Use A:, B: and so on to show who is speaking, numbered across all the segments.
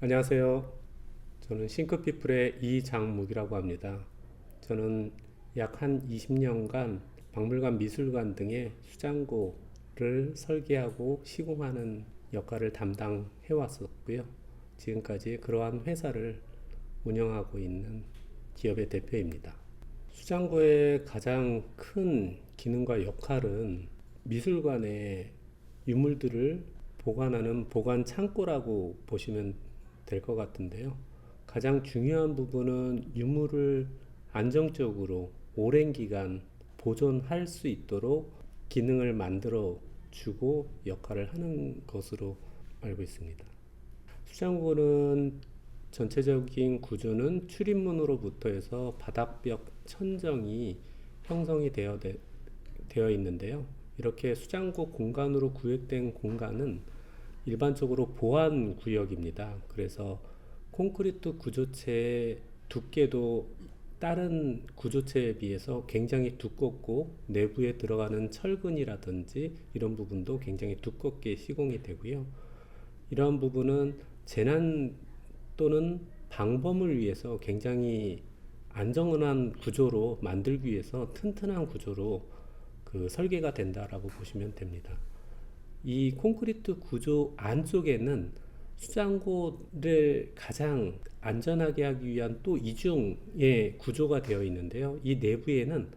A: 안녕하세요. 저는 싱크피플의 이장묵이라고 합니다. 저는 약 한 20년간 박물관, 미술관 등의 수장고를 설계하고 시공하는 역할을 담당해 왔었고요. 지금까지 그러한 회사를 운영하고 있는 기업의 대표입니다. 수장고의 가장 큰 기능과 역할은 미술관의 유물들을 보관하는 보관 창고라고 보시면 될 것 같은데요. 가장 중요한 부분은 유물을 안정적으로 오랜 기간 보존할 수 있도록 기능을 만들어 주고 역할을 하는 것으로 알고 있습니다. 수장고는 전체적인 구조는 출입문으로부터 해서 바닥벽 천정이 형성이 되어 있는데요. 이렇게 수장고 공간으로 구획된 공간은 일반적으로 보안 구역입니다. 그래서 콘크리트 구조체의 두께도 다른 구조체에 비해서 굉장히 두껍고 내부에 들어가는 철근이라든지 이런 부분도 굉장히 두껍게 시공이 되고요. 이러한 부분은 재난 또는 방범을 위해서 굉장히 안정한 구조로 만들기 위해서 튼튼한 구조로 설계가 된다라고 보시면 됩니다. 이 콘크리트 구조 안쪽에는 수장고를 가장 안전하게 하기 위한 또 이중의 구조가 되어 있는데요. 이 내부에는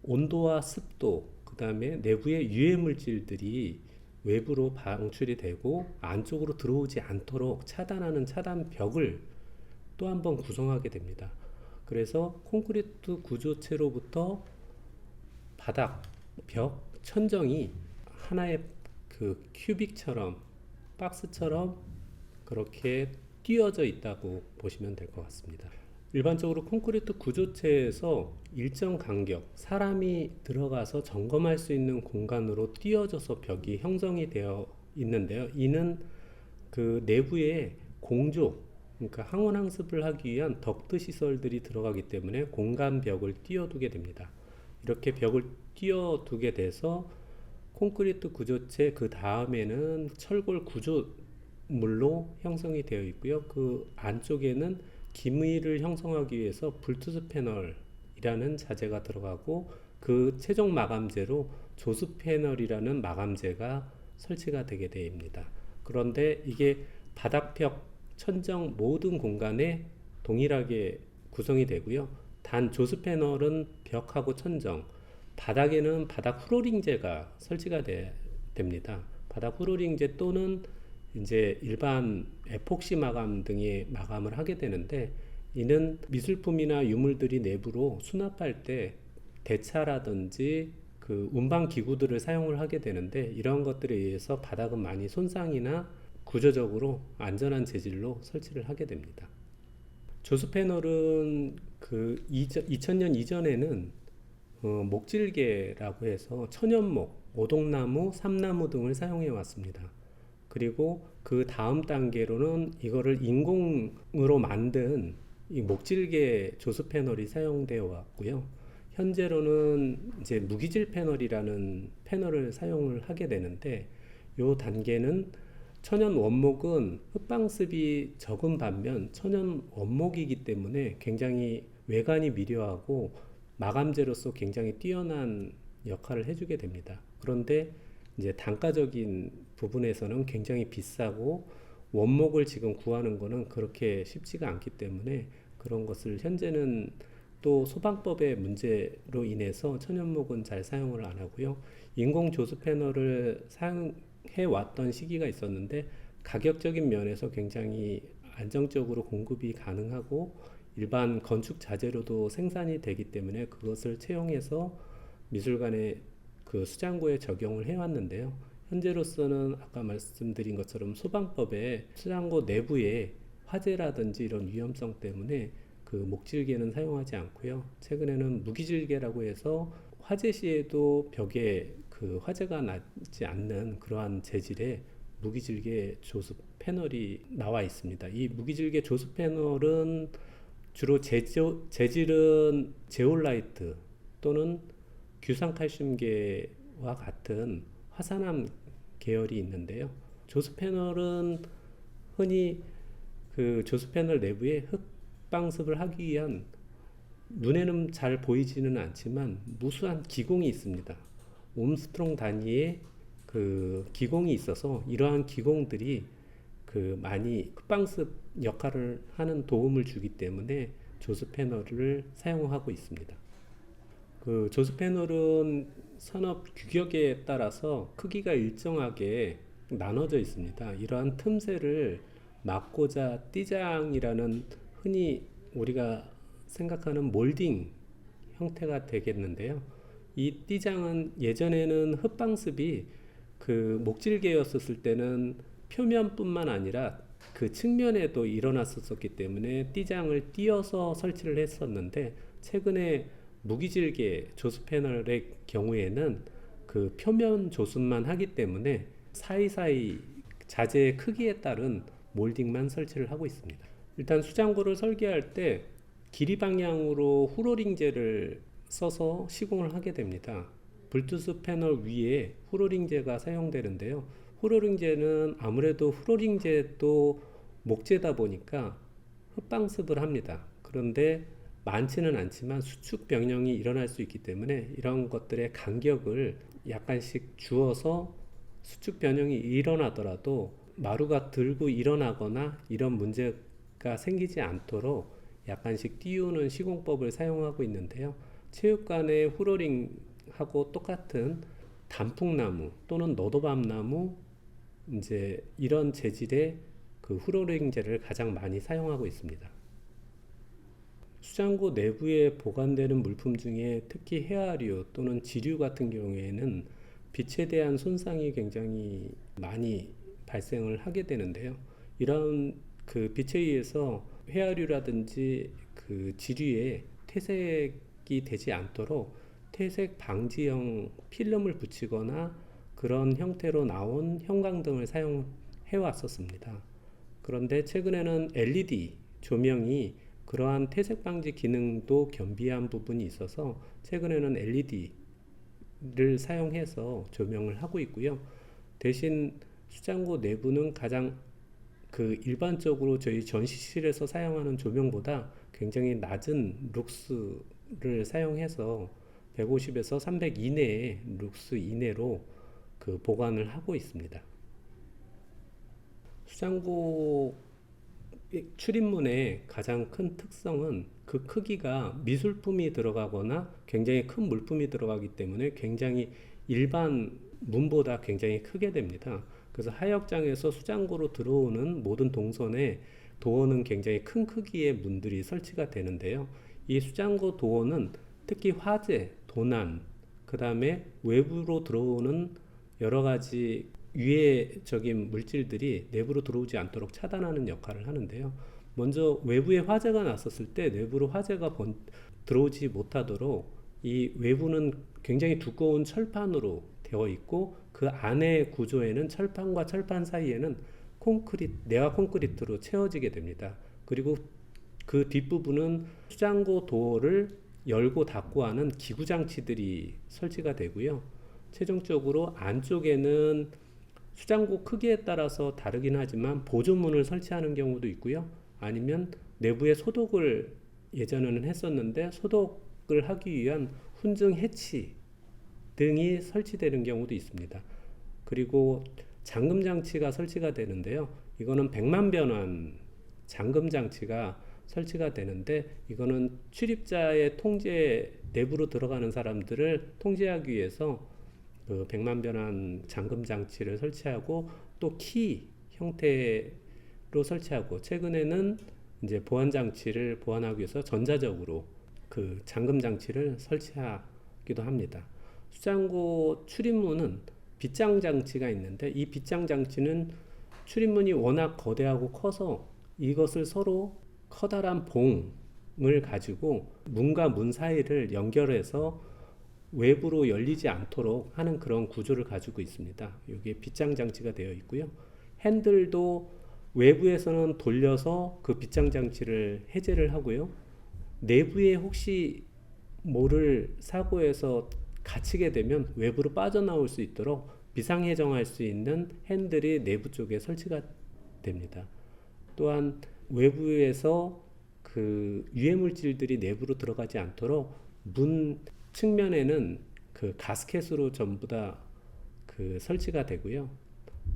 A: 온도와 습도, 그 다음에 내부의 유해 물질들이 외부로 방출이 되고 안쪽으로 들어오지 않도록 차단하는 차단벽을 또 한 번 구성하게 됩니다. 그래서 콘크리트 구조체로부터 바닥, 벽, 천정이 하나의 큐빅처럼, 박스처럼 그렇게 띄어져 있다고 보시면 될 것 같습니다. 일반적으로 콘크리트 구조체에서 일정 간격, 사람이 들어가서 점검할 수 있는 공간으로 띄어져서 벽이 형성이 되어 있는데요. 이는 내부에 공조, 그러니까 항원 항습을 하기 위한 덕트 시설들이 들어가기 때문에 공간 벽을 띄워두게 됩니다. 이렇게 벽을 띄워두게 돼서 콘크리트 구조체 그 다음에는 철골 구조물로 형성이 되어 있고요. 그 안쪽에는 기미를 형성하기 위해서 불투스 패널이라는 자재가 들어가고 그 최종 마감재로 조수 패널이라는 마감재가 설치가 되게 됩니다. 그런데 이게 바닥벽, 천정 모든 공간에 동일하게 구성이 되고요. 단 조수 패널은 벽하고 천정, 바닥에는 바닥 플로링재가 설치가 됩니다. 바닥 플로링재 또는 이제 일반 에폭시 마감 등의 마감을 하게 되는데, 이는 미술품이나 유물들이 내부로 수납할 때 대차라든지 운반 기구들을 사용을 하게 되는데, 이런 것들에 의해서 바닥은 많이 손상이나 구조적으로 안전한 재질로 설치를 하게 됩니다. 조수 패널은 2000년 이전에는 목질개라고 해서 천연목, 오동나무, 삼나무 등을 사용해 왔습니다. 그리고 그 다음 단계로는 이거를 인공으로 만든 이 목질개 조수 패널이 사용되어 왔고요. 현재로는 이제 무기질 패널이라는 패널을 사용을 하게 되는데, 이 단계는 천연 원목은 흙방습이 적은 반면 천연 원목이기 때문에 굉장히 외관이 미려하고 마감재로서 굉장히 뛰어난 역할을 해주게 됩니다. 그런데 이제 단가적인 부분에서는 굉장히 비싸고 원목을 지금 구하는 거는 그렇게 쉽지가 않기 때문에 그런 것을 현재는 또 소방법의 문제로 인해서 천연목은 잘 사용을 안 하고요. 인공 조수 패널을 사용해 왔던 시기가 있었는데 가격적인 면에서 굉장히 안정적으로 공급이 가능하고 일반 건축 자재로도 생산이 되기 때문에 그것을 채용해서 미술관의 수장고에 적용을 해왔는데요. 현재로서는 아까 말씀드린 것처럼 소방법에 수장고 내부에 화재라든지 이런 위험성 때문에 목질개는 사용하지 않고요. 최근에는 무기질개라고 해서 화재 시에도 벽에 화재가 나지 않는 그러한 재질의 무기질개 조수 패널이 나와 있습니다. 이 무기질개 조수 패널은 주로 재질은 제올라이트 또는 규산칼슘계와 같은 화산암 계열이 있는데요. 조수 패널은 흔히 그 조수 패널 내부에 흙방습을 하기 위한 눈에는 잘 보이지는 않지만 무수한 기공이 있습니다. 옴스트롱 단위의 그 기공이 있어서 이러한 기공들이 그 많이 흙방습 역할을 하는 도움을 주기 때문에 조수 패널을 사용하고 있습니다. 그 조수 패널은 산업 규격에 따라서 크기가 일정하게 나눠져 있습니다. 이러한 틈새를 막고자 띠장이라는 흔히 우리가 생각하는 몰딩 형태가 되겠는데요. 이 띠장은 예전에는 흙방습이 그 목질개였었을 때는 표면뿐만 아니라 그 측면에도 일어났었기 때문에 띠장을 띄어서 설치를 했었는데, 최근에 무기질개 조수 패널의 경우에는 그 표면 조수만 하기 때문에 사이사이 자재의 크기에 따른 몰딩만 설치를 하고 있습니다. 일단 수장고를 설계할 때 길이 방향으로 후로링제를 써서 시공을 하게 됩니다. 블투스 패널 위에 후로링제가 사용되는데요. 후로링제는 아무래도 후로링제도 목재다 보니까 흙방습을 합니다. 그런데 많지는 않지만 수축 변형이 일어날 수 있기 때문에 이런 것들의 간격을 약간씩 주어서 수축 변형이 일어나더라도 마루가 들고 일어나거나 이런 문제가 생기지 않도록 약간씩 띄우는 시공법을 사용하고 있는데요. 체육관의 후로링하고 똑같은 단풍나무 또는 너도밤나무 이제 이런 재질의 그 후로링재를 가장 많이 사용하고 있습니다. 수장고 내부에 보관되는 물품 중에 특히 해화류 또는 지류 같은 경우에는 빛에 대한 손상이 굉장히 많이 발생을 하게 되는데요. 이런 그 빛에 의해서 해화류라든지 그 지류에 퇴색이 되지 않도록 퇴색 방지형 필름을 붙이거나 그런 형태로 나온 형광등을 사용해 왔었습니다. 그런데 최근에는 LED 조명이 그러한 퇴색 방지 기능도 겸비한 부분이 있어서 최근에는 LED를 사용해서 조명을 하고 있고요. 대신 수장고 내부는 가장 그 일반적으로 저희 전시실에서 사용하는 조명보다 굉장히 낮은 룩스를 사용해서 150에서 300 이내의 룩스 이내로 그 보관을 하고 있습니다. 수장고 출입문의 가장 큰 특성은 그 크기가 미술품이 들어가거나 굉장히 큰 물품이 들어가기 때문에 굉장히 일반 문보다 굉장히 크게 됩니다. 그래서 하역장에서 수장고로 들어오는 모든 동선에 도어는 굉장히 큰 크기의 문들이 설치가 되는데요. 이 수장고 도어는 특히 화재, 도난, 그 다음에 외부로 들어오는 여러 가지 유해적인 물질들이 내부로 들어오지 않도록 차단하는 역할을 하는데요. 먼저 외부에 화재가 났었을 때 내부로 화재가 들어오지 못하도록 이 외부는 굉장히 두꺼운 철판으로 되어 있고 그 안의 구조에는 철판과 철판 사이에는 내화 콘크리트로 채워지게 됩니다. 그리고 그 뒷부분은 수장고 도어를 열고 닫고 하는 기구 장치들이 설치가 되고요. 최종적으로 안쪽에는 수장고 크기에 따라서 다르긴 하지만 보조문을 설치하는 경우도 있고요. 아니면 내부에 소독을 예전에는 했었는데 소독을 하기 위한 훈증 해치 등이 설치되는 경우도 있습니다. 그리고 잠금 장치가 설치가 되는데요. 이거는 100만 변환 잠금 장치가 설치가 되는데 이거는 출입자의 통제, 내부로 들어가는 사람들을 통제하기 위해서 그 100만 변환 잠금 장치를 설치하고 또 키 형태로 설치하고 최근에는 이제 보안 장치를 보완하기 위해서 전자적으로 그 잠금 장치를 설치하기도 합니다. 수장고 출입문은 빗장 장치가 있는데 이 빗장 장치는 출입문이 워낙 거대하고 커서 이것을 서로 커다란 봉을 가지고 문과 문 사이를 연결해서 외부로 열리지 않도록 하는 그런 구조를 가지고 있습니다. 여기에 빗장 장치가 되어 있고요. 핸들도 외부에서는 돌려서 그 빗장 장치를 해제를 하고요. 내부에 혹시 모를 사고에서 갇히게 되면 외부로 빠져나올 수 있도록 비상해정할 수 있는 핸들이 내부 쪽에 설치가 됩니다. 또한 외부에서 그 유해 물질들이 내부로 들어가지 않도록 문 측면에는 그 가스켓으로 전부 다 그 설치가 되고요.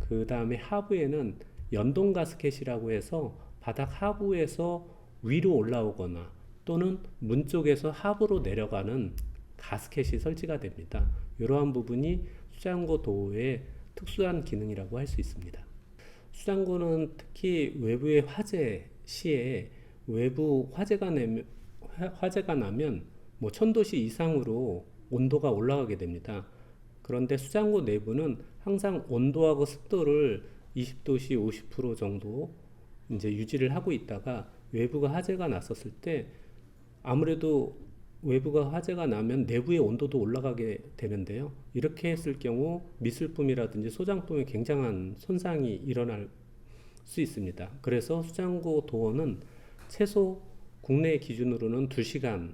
A: 그 다음에 하부에는 연동 가스켓이라고 해서 바닥 하부에서 위로 올라오거나 또는 문 쪽에서 하부로 내려가는 가스켓이 설치가 됩니다. 이러한 부분이 수장고 도어의 특수한 기능이라고 할 수 있습니다. 수장고는 특히 외부의 화재 시에 외부 화재가 나면 뭐 1000도씨 이상으로 온도가 올라가게 됩니다. 그런데 수장고 내부는 항상 온도하고 습도를 20도씨 50% 정도 이제 유지를 하고 있다가 외부가 화재가 났었을 때 아무래도 외부가 화재가 나면 내부의 온도도 올라가게 되는데요. 이렇게 했을 경우 미술품이라든지 소장품에 굉장한 손상이 일어날 수 있습니다. 그래서 수장고 도어는 최소 국내 기준으로는 2시간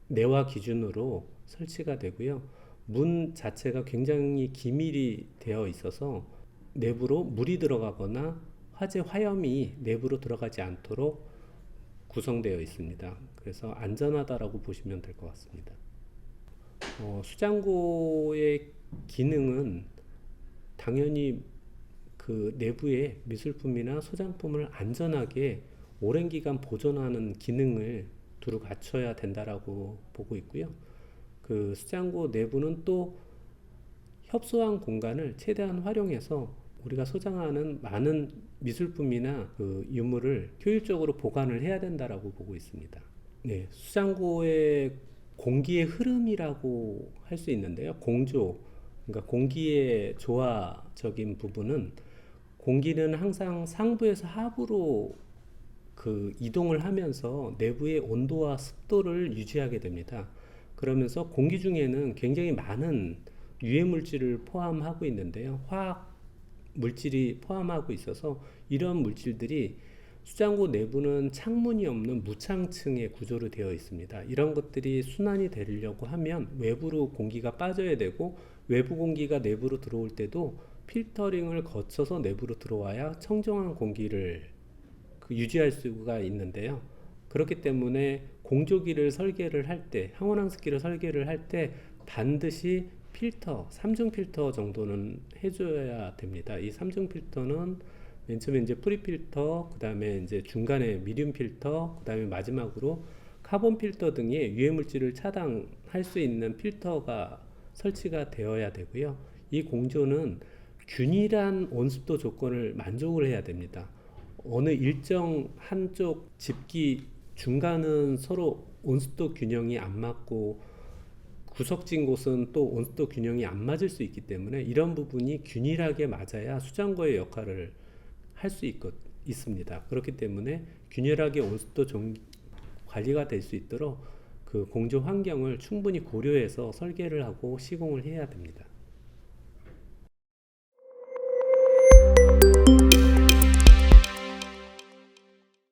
A: 내화 기준으로 설치가 되고요. 문 자체가 굉장히 기밀이 되어 있어서 내부로 물이 들어가거나 화재 화염이 내부로 들어가지 않도록 구성되어 있습니다. 그래서 안전하다라고 보시면 될 것 같습니다. 수장고의 기능은 당연히 그 내부의 미술품이나 소장품을 안전하게 오랜 기간 보존하는 기능을 두루 갖춰야 된다라고 보고 있고요. 그 수장고 내부는 또 협소한 공간을 최대한 활용해서 우리가 소장하는 많은 미술품이나 그 유물을 효율적으로 보관을 해야 된다라고 보고 있습니다. 네, 수장고의 공기의 흐름이라고 할 수 있는데요. 공조, 그러니까 공기의 조화적인 부분은 공기는 항상 상부에서 하부로 그 이동을 하면서 내부의 온도와 습도를 유지하게 됩니다. 그러면서 공기 중에는 굉장히 많은 유해 물질을 포함하고 있는데요. 화학 물질이 포함하고 있어서 이런 물질들이 수장고 내부는 창문이 없는 무창층의 구조로 되어 있습니다. 이런 것들이 순환이 되려고 하면 외부로 공기가 빠져야 되고 외부 공기가 내부로 들어올 때도 필터링을 거쳐서 내부로 들어와야 청정한 공기를 유지할 수가 있는데요. 그렇기 때문에 공조기를 설계를 할 때, 항원항습기를 설계를 할 때 반드시 필터, 3중 필터 정도는 해줘야 됩니다. 이 3중 필터는 맨 처음에 이제 프리 필터, 그 다음에 이제 중간에 미디움 필터, 그 다음에 마지막으로 카본 필터 등의 유해 물질을 차단할 수 있는 필터가 설치가 되어야 되고요. 이 공조는 균일한 온습도 조건을 만족을 해야 됩니다. 어느 일정 한쪽 집기 중간은 서로 온습도 균형이 안 맞고 구석진 곳은 또 온습도 균형이 안 맞을 수 있기 때문에 이런 부분이 균일하게 맞아야 수장고의 역할을 할 수 있습니다. 그렇기 때문에 균일하게 온습도 관리가 될 수 있도록 그 공조 환경을 충분히 고려해서 설계를 하고 시공을 해야 됩니다.